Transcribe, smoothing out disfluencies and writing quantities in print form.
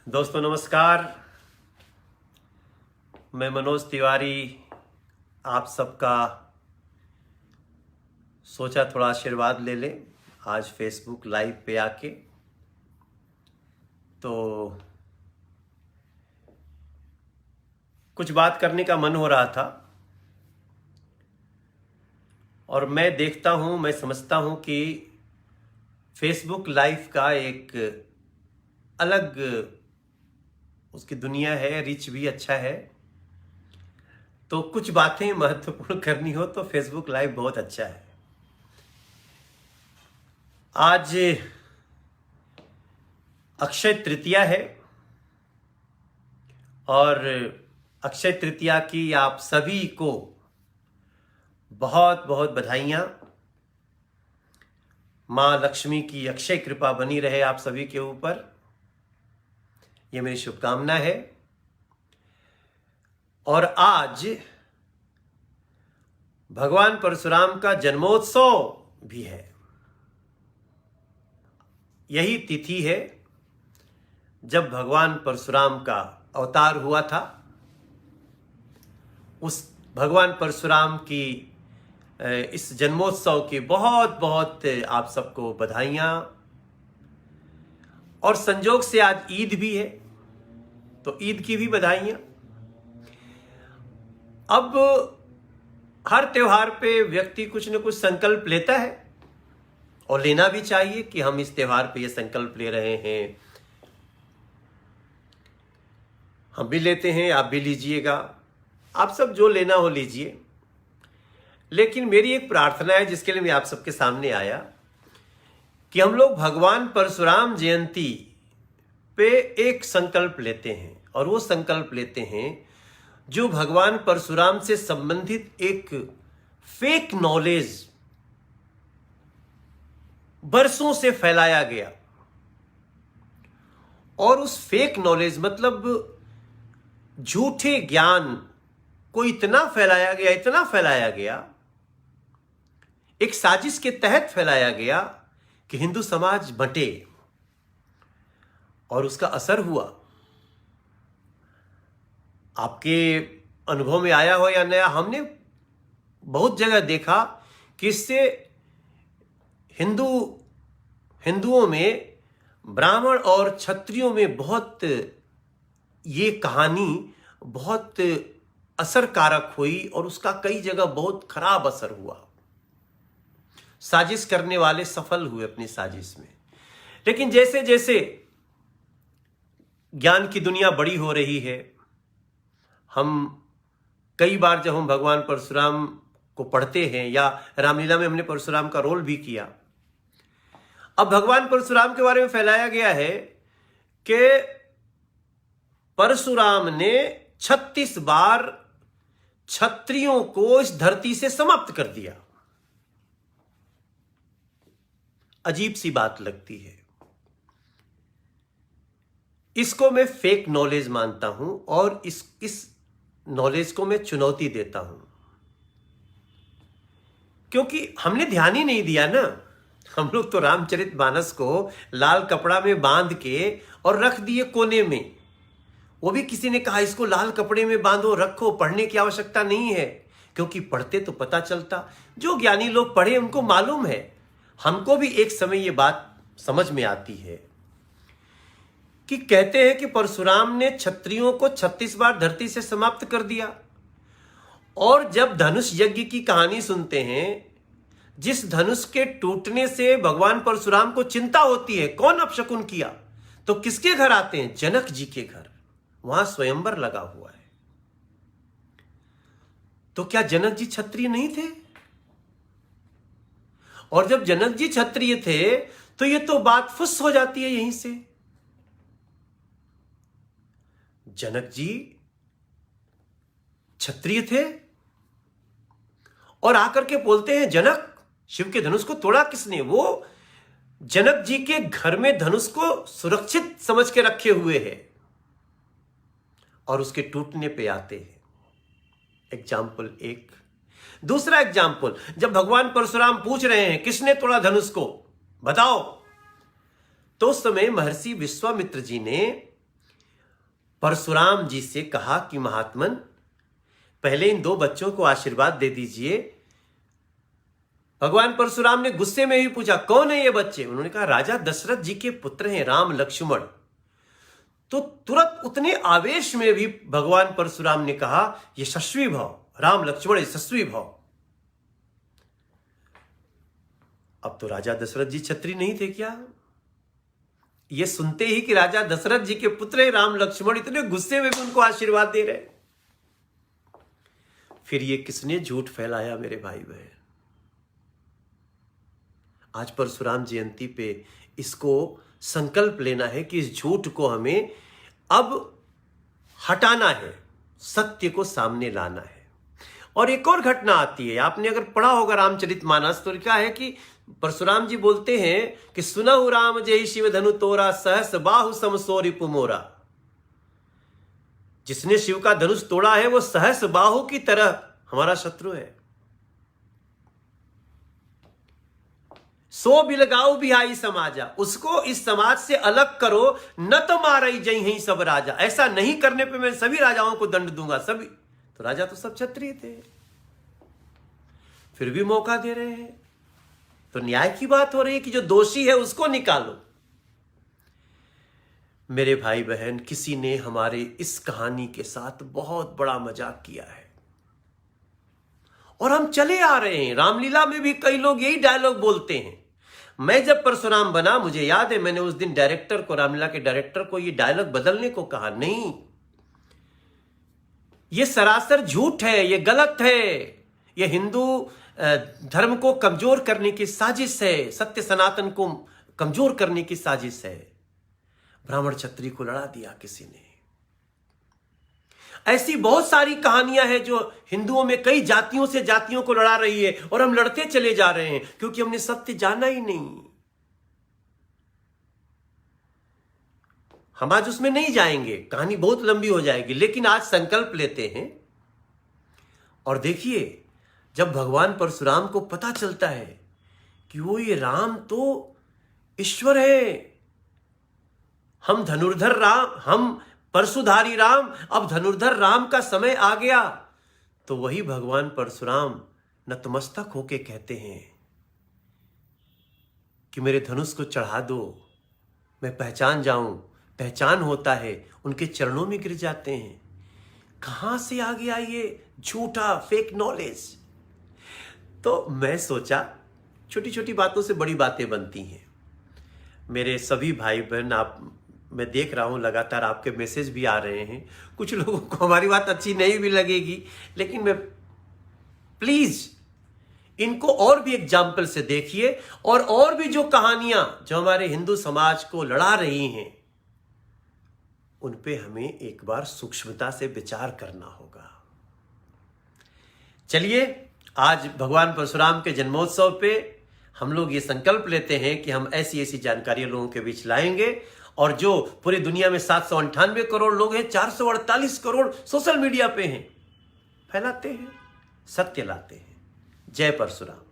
दोस्तों नमस्कार। मैं मनोज तिवारी आप सबका सोचा थोड़ा आशीर्वाद ले लें आज फेसबुक लाइव पे आके। तो कुछ बात करने का मन हो रहा था और मैं देखता हूं, मैं समझता हूं कि फेसबुक लाइव का एक अलग उसकी दुनिया है, रिच भी अच्छा है। तो कुछ बातें महत्वपूर्ण करनी हो तो फेसबुक लाइव बहुत अच्छा है। आज अक्षय तृतीया है और अक्षय तृतीया की आप सभी को बहुत बहुत बधाइयां। मां लक्ष्मी की अक्षय कृपा बनी रहे आप सभी के ऊपर, ये मेरी शुभकामना है। और आज भगवान परशुराम का जन्मोत्सव भी है। यही तिथि है जब भगवान परशुराम का अवतार हुआ था। उस भगवान परशुराम की इस जन्मोत्सव की बहुत बहुत आप सबको बधाइयां। और संजोग से आज ईद भी है तो ईद की भी बधाइयां। अब हर त्योहार पे व्यक्ति कुछ न कुछ संकल्प लेता है और लेना भी चाहिए कि हम इस त्योहार पे ये संकल्प ले रहे हैं। हम भी लेते हैं, आप भी लीजिएगा, आप सब जो लेना हो लीजिए। लेकिन मेरी एक प्रार्थना है जिसके लिए मैं आप सबके सामने आया कि हम लोग भगवान परशुराम जयंती पे एक संकल्प लेते हैं और वो संकल्प लेते हैं जो भगवान परशुराम से संबंधित एक फेक नॉलेज बरसों से फैलाया गया। और उस फेक नॉलेज मतलब झूठे ज्ञान को इतना फैलाया गया, एक साजिश के तहत फैलाया गया कि हिंदू समाज बंटे। और उसका असर हुआ। आपके अनुभव में आया हो या नया, हमने बहुत जगह देखा कि इससे हिंदुओं में, ब्राह्मण और क्षत्रियों में बहुत ये कहानी बहुत असरकारक हुई और उसका कई जगह बहुत खराब असर हुआ। साजिश करने वाले सफल हुए अपनी साजिश में। लेकिन जैसे जैसे ज्ञान की दुनिया बड़ी हो रही है, हम कई बार जब हम भगवान परशुराम को पढ़ते हैं या रामलीला में हमने परशुराम का रोल भी किया। अब भगवान परशुराम के बारे में फैलाया गया है कि परशुराम ने 36 बार क्षत्रियों को इस धरती से समाप्त कर दिया। अजीब सी बात लगती है। इसको मैं फेक नॉलेज मानता हूं और इस नॉलेज को मैं चुनौती देता हूं, क्योंकि हमने ध्यान ही नहीं दिया ना। हम लोग तो रामचरितमानस को लाल कपड़ा में बांध के और रख दिए कोने में। वो भी किसी ने कहा इसको लाल कपड़े में बांधो, रखो, पढ़ने की आवश्यकता नहीं है, क्योंकि पढ़ते तो पता चलता। जो ज्ञानी लोग पढ़े उनको मालूम है। हमको भी एक समय ये बात समझ में आती है कि कहते हैं कि परशुराम ने क्षत्रियों को 36 बार धरती से समाप्त कर दिया। और जब धनुष यज्ञ की कहानी सुनते हैं, जिस धनुष के टूटने से भगवान परशुराम को चिंता होती है, कौन अपशकुन किया, तो किसके घर आते हैं? जनक जी के घर। वहां स्वयंवर लगा हुआ है। तो क्या जनक जी क्षत्रिय नहीं थे? और जब जनक जी क्षत्रिय थे तो ये तो बात फुस हो जाती है यहीं से। जनक जी क्षत्रिय थे और आकर के बोलते हैं, जनक, शिव के धनुष को तोड़ा किसने? वो जनक जी के घर में धनुष को सुरक्षित समझ के रखे हुए हैं और उसके टूटने पे आते हैं। एग्जाम्पल एक। दूसरा एग्जाम्पल, जब भगवान परशुराम पूछ रहे हैं किसने तोड़ा धनुष को, बताओ, तो उस समय महर्षि विश्वामित्र जी ने परशुराम जी से कहा कि महात्मन, पहले इन 2 बच्चों को आशीर्वाद दे दीजिए। भगवान परशुराम ने गुस्से में ही पूछा, कौन है ये बच्चे? उन्होंने कहा, राजा दशरथ जी के पुत्र हैं, राम लक्ष्मण। तो तुरंत उतने आवेश में भी भगवान परशुराम ने कहा, यशस्वी भव, राम लक्ष्मण यशस्वी भव। अब तो राजा दशरथ जी क्षत्रिय नहीं थे क्या? ये सुनते ही कि राजा दशरथ जी के पुत्र हैं राम लक्ष्मण, इतने गुस्से में भी उनको आशीर्वाद दे रहे। फिर ये किसने झूठ फैलाया मेरे भाई बहन? आज परशुराम जयंती पे इसको संकल्प लेना है कि इस झूठ को हमें अब हटाना है, सत्य को सामने लाना है। और एक और घटना आती है, आपने अगर पढ़ा होगा रामचरितमानस, तो क्या है कि परशुराम जी बोलते हैं कि सुनहु राम जय शिव धनु तोरा, सहस बाहु समसो रिपु मोरा। जिसने शिव का धनुष तोड़ा है वो सहस बाहु की तरह हमारा शत्रु है। सो बिलगाऊ बिहाई समाजा, उसको इस समाज से अलग करो, न तो मारई जई ही सब राजा। ऐसा नहीं करने पे मैं सभी राजाओं को दंड दूंगा। सभी तो राजा तो सब क्षत्रिय थे, फिर भी मौका दे रहे हैं। तो न्याय की बात हो रही है कि जो दोषी है उसको निकालो। मेरे भाई बहन, किसी ने हमारे इस कहानी के साथ बहुत बड़ा मजाक किया है और हम चले आ रहे हैं। रामलीला में भी कई लोग यही डायलॉग बोलते हैं। मैं जब परशुराम बना, मुझे याद है मैंने उस दिन डायरेक्टर को, रामलीला के डायरेक्टर को ये डायलॉग बदलने को कहा। नहीं, ये सरासर झूठ है, ये गलत है, ये हिंदू धर्म को कमजोर करने की साजिश है, सत्य सनातन को कमजोर करने की साजिश है। ब्राह्मण क्षत्रिय को लड़ा दिया किसी ने। ऐसी बहुत सारी कहानियां हैं जो हिंदुओं में कई जातियों से जातियों को लड़ा रही है और हम लड़ते चले जा रहे हैं क्योंकि हमने सत्य जाना ही नहीं। हम आज उसमें नहीं जाएंगे, कहानी बहुत लंबी हो जाएगी, लेकिन आज संकल्प लेते हैं। और देखिए, जब भगवान परशुराम को पता चलता है कि वो ये राम तो ईश्वर है, हम धनुर्धर राम, हम परशुधारी राम, अब धनुर्धर राम का समय आ गया, तो वही भगवान परशुराम नतमस्तक होके कहते हैं कि मेरे धनुष को चढ़ा दो, मैं पहचान जाऊं। पहचान होता है, उनके चरणों में गिर जाते हैं। कहां से आ गया ये झूठा फेक नॉलेज? तो मैं सोचा, छोटी छोटी बातों से बड़ी बातें बनती हैं। मेरे सभी भाई बहन, आप, मैं देख रहा हूं लगातार आपके मैसेज भी आ रहे हैं। कुछ लोगों को हमारी बात अच्छी नहीं भी लगेगी, लेकिन मैं प्लीज इनको और भी एग्जाम्पल से देखिए और भी जो कहानियां जो हमारे हिंदू समाज को लड़ा रही हैं, उन पे हमें एक बार सूक्ष्मता से विचार करना होगा। चलिए, आज भगवान परशुराम के जन्मोत्सव पे हम लोग ये संकल्प लेते हैं कि हम ऐसी ऐसी जानकारियां लोगों के बीच लाएंगे। और जो पूरी दुनिया में 798 करोड़ लोग हैं, 448 करोड़ सोशल मीडिया पे हैं, फैलाते हैं, सत्य लाते हैं। जय परशुराम।